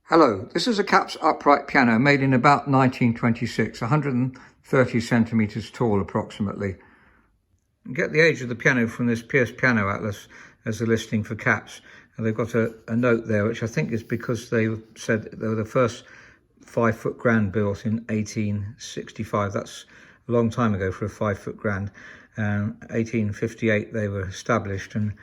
Hello, this is a Kaps upright piano made in about 1926, 130 centimetres tall approximately. Get the age of the piano from this Pierce Piano Atlas as the listing for Kaps. And they've got a note there, which I think is because they said they were the first 5-foot grand built in 1865. That's a long time ago for a 5-foot grand. 1858 they were established, and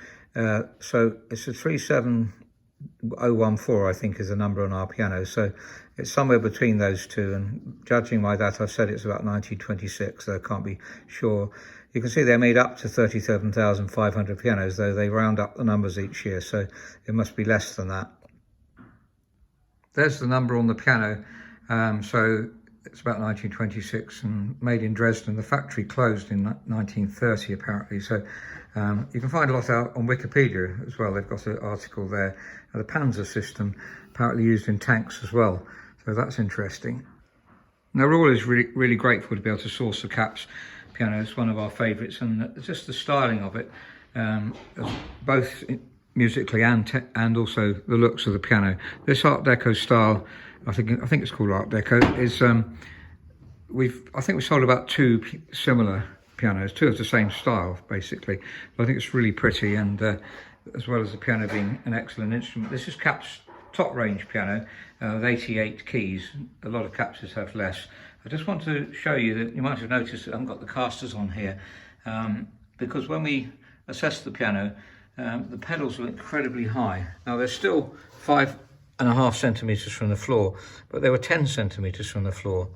so it's a 37014, I think, is the number on our piano. So it's somewhere between those two, and judging by that, I've said it's about 1926, so I can't be sure. You can see they're made up to 37,500 pianos, though they round up the numbers each year, so it must be less than that. There's the number on the piano. So it's about 1926 and made in Dresden. The factory closed in 1930 apparently, so you can find a lot out on Wikipedia as well. They've got an article there. The Panzer system apparently used in tanks as well, so that's interesting. Now, we're always really grateful to be able to source the Kaps piano. It's one of our favourites, and just the styling of it, both musically and also the looks of the piano. This Art Deco style, I think it's called Art Deco, is I think we sold about 2 similar pianos, 2 of the same style basically. But I think it's really pretty, and as well as the piano being an excellent instrument. This is Kaps' top range piano with 88 keys. A lot of Kapses have less. I just want to show you that you might have noticed that I haven't got the casters on here, because when we assessed the piano, the pedals were incredibly high. Now they're still 5.5 centimetres from the floor, but they were 10 centimetres from the floor.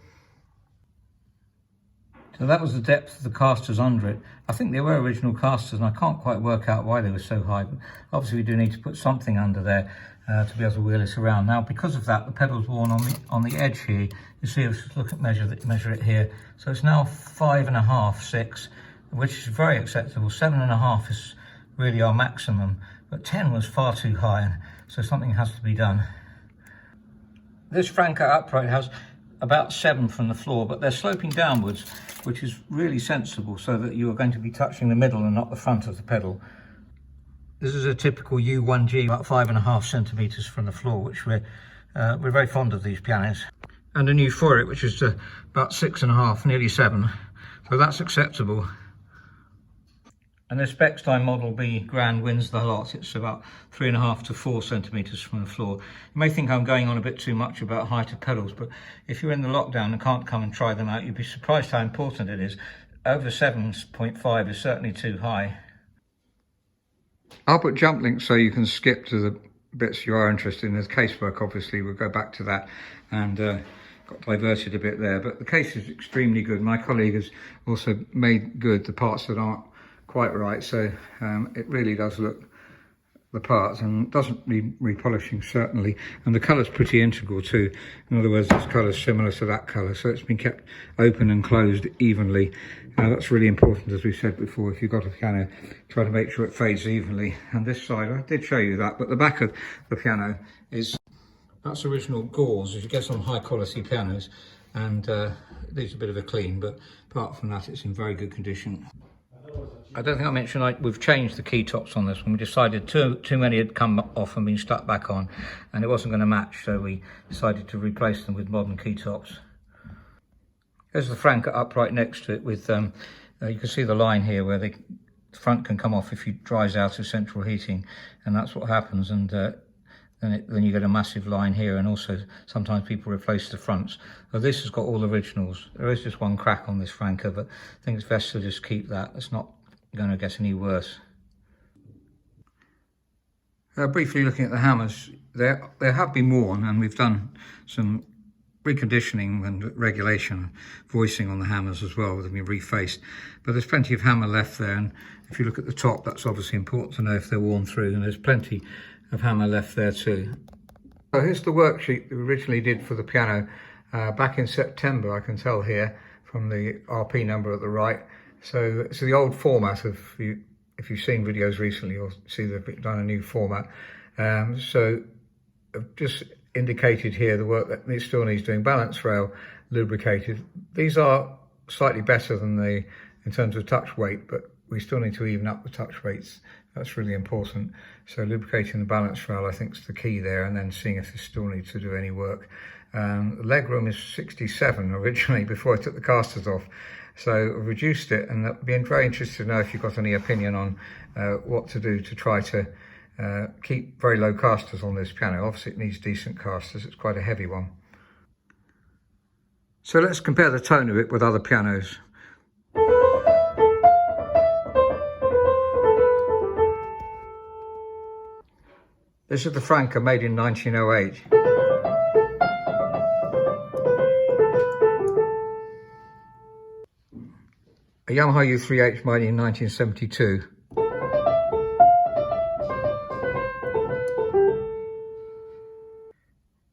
So that was the depth of the casters under it. I think they were original casters, and I can't quite work out why they were so high, but obviously we do need to put something under there to be able to wheel it around. Now, because of that, the pedal's worn on the edge here. You see, if you look at measure it here. So it's now 5.5, 6, which is very acceptable. 7.5 is really our maximum, but 10 was far too high, so something has to be done. This Franca upright has about 7 from the floor, but they're sloping downwards, which is really sensible, so that you are going to be touching the middle and not the front of the pedal. This is a typical U1G, about 5.5 centimetres from the floor, which we're very fond of these pianos. And a new Fouret, which is about 6.5, nearly 7, so that's acceptable. And this Bechstein Model B Grand wins the lot. It's about 3.5 to 4 centimetres from the floor. You may think I'm going on a bit too much about height of pedals, but if you're in the lockdown and can't come and try them out, you'd be surprised how important it is. Over 7.5 is certainly too high. I'll put jump links so you can skip to the bits you are interested in. There's casework, obviously, we'll go back to that, and got diverted a bit there, but the case is extremely good. My colleague has also made good the parts that aren't quite right, so it really does look the part, and doesn't need repolishing certainly, and the colour's pretty integral too. In other words, this colour's similar to that colour, so it's been kept open and closed evenly. That's really important, as we said before. If you've got a piano, try to make sure it fades evenly. And this side, I did show you that, but the back of the piano that's original gauze, as you get on high quality pianos, and these are a bit of a clean, but apart from that, it's in very good condition. I don't think I mentioned we've changed the key tops on this one. We decided too many had come off and been stuck back on, and it wasn't going to match, so we decided to replace them with modern key tops. There's the Franca upright next to it with, you can see the line here where the front can come off if it dries out of central heating, and that's what happens, and then you get a massive line here, and also sometimes people replace the fronts. So this has got all originals. There is just one crack on this Franca, but I think it's best to just keep that. It's not going to get any worse. Briefly looking at the hammers, they have been worn, and we've done some reconditioning and regulation voicing on the hammers as well. They've been refaced, but there's plenty of hammer left there, and if you look at the top, that's obviously important to know if they're worn through, and there's plenty of hammer left there too. So here's the worksheet that we originally did for the piano back in September. I can tell here from the RP number at the right. So it's the old format of, if you've seen videos recently, you'll see they've done a new format. So I've just indicated here the work that it still needs doing: balance rail, lubricated. These are slightly better than in terms of touch weight, but we still need to even up the touch rates. That's really important. So lubricating the balance rail, I think, is the key there, and then seeing if this still needs to do any work. The leg room is 67 originally before I took the casters off. So I've reduced it, and I'd be very interested to know if you've got any opinion on what to do to try to keep very low casters on this piano. Obviously it needs decent casters, it's quite a heavy one. So let's compare the tone of it with other pianos. This is the Franca, made in 1908. A Yamaha U3H made in 1972.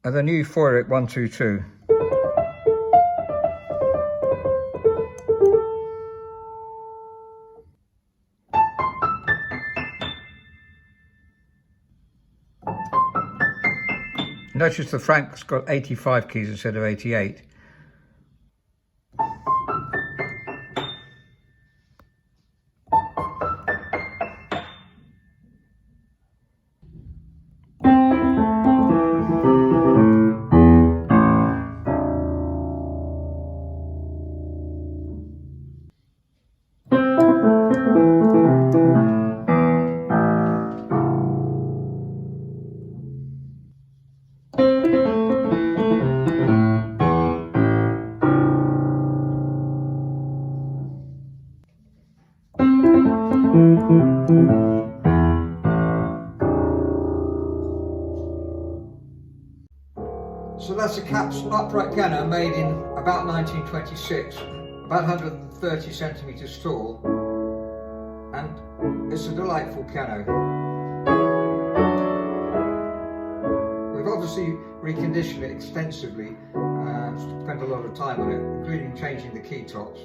And the new Feuerich 122. Notice the Franca's got 85 keys instead of 88. So that's a Kaps upright piano made in about 1926, about 130 centimetres tall, and it's a delightful piano. We've obviously reconditioned it extensively, spent a lot of time on it, including changing the key tops.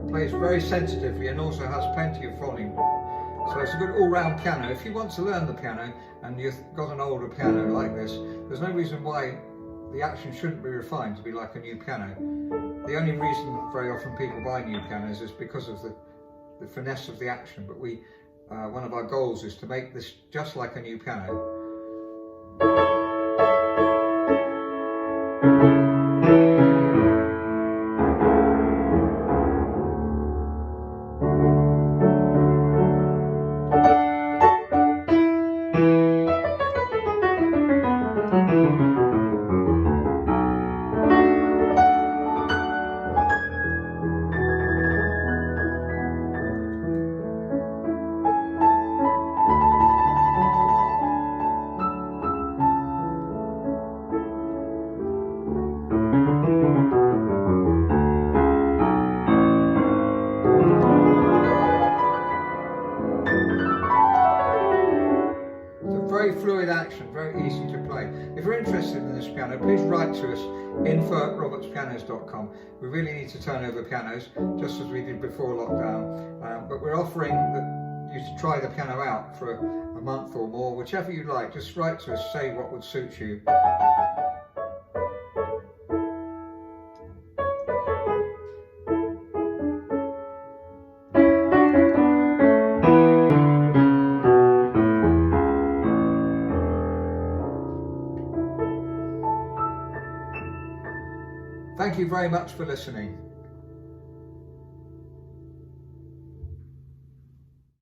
Plays very sensitively and also has plenty of volume. So it's a good all-round piano. If you want to learn the piano and you've got an older piano like this, there's no reason why the action shouldn't be refined to be like a new piano. The only reason very often people buy new pianos is because of the finesse of the action, but one of our goals is to make this just like a new piano. Very fluid action, very easy to play. If you're interested in this piano, please write to us, info@robertspianos.com. We really need to turn over pianos, just as we did before lockdown. But we're offering you to try the piano out for a month or more, whichever you like. Just write to us, say what would suit you. Thank you very much for listening.